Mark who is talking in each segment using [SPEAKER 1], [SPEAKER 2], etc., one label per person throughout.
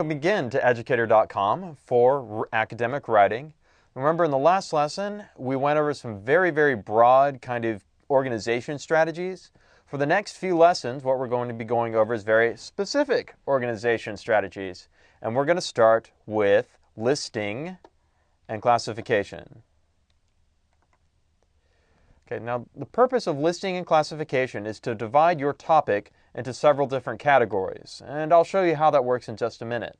[SPEAKER 1] Begin to Educator.com for academic writing. Remember, in the last lesson, we went over some very broad kind of organization strategies. For the next few lessons, what we're going to be going over is very specific organization strategies. And we're going to start with listing and classification. Okay, now the purpose of listing and classification is to divide your topic into several different categories, and I'll show you how that works in just a minute.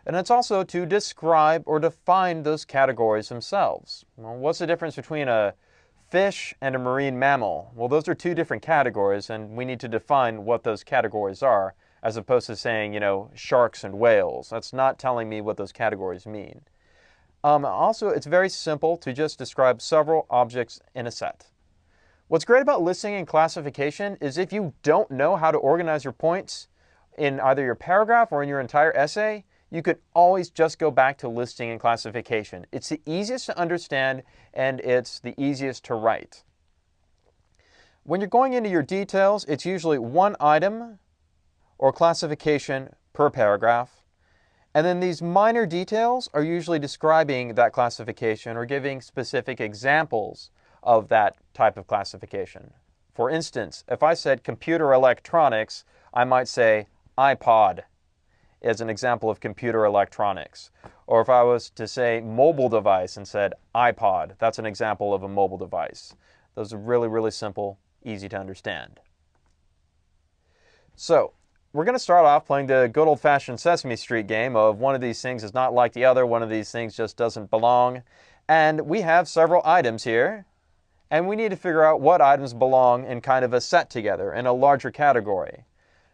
[SPEAKER 1] And it's also to describe or define those categories themselves. Well, what's the difference between a fish and a marine mammal? Well, those are two different categories, and we need to define what those categories are, as opposed to saying, sharks and whales. That's not telling me what those categories mean. Also, it's very simple to just describe several objects in a set. What's great about listing and classification is if you don't know how to organize your points in either your paragraph or in your entire essay, you could always just go back to listing and classification. It's the easiest to understand and it's the easiest to write. When you're going into your details, it's usually one item or classification per paragraph. And then these minor details are usually describing that classification or giving specific examples of that type of classification. For instance, if I said computer electronics, I might say iPod is an example of computer electronics. Or if I was to say mobile device and said iPod, that's an example of a mobile device. Those are really simple, easy to understand. So, we're going to start off playing the good old-fashioned Sesame Street game of one of these things is not like the other, one of these things just doesn't belong. And we have several items here. And we need to figure out what items belong in kind of a set together in a larger category.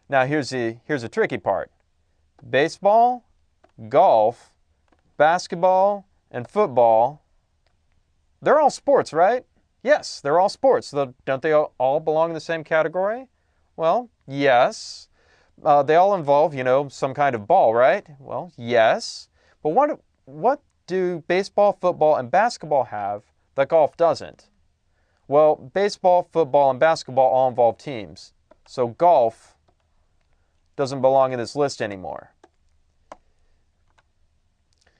[SPEAKER 1] Now here's the tricky part. Baseball, golf, basketball, and football, they're all sports, right? Yes, they're all sports. Don't they all belong in the same category? Well, yes. They all involve, some kind of ball, right? Well, yes. But what do baseball, football, and basketball have that golf doesn't? Well, baseball, football, and basketball all involve teams. So golf doesn't belong in this list anymore.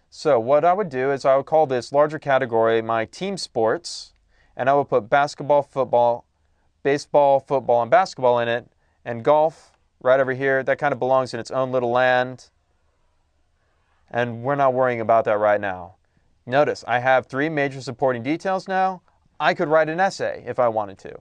[SPEAKER 1] So what I would do is I would call this larger category my team sports, and I would put basketball, football, baseball, football, and basketball in it, and golf right over here, that kind of belongs in its own little land, and we're not worrying about that right now. Notice, I have three major supporting details now. I could write an essay if I wanted to.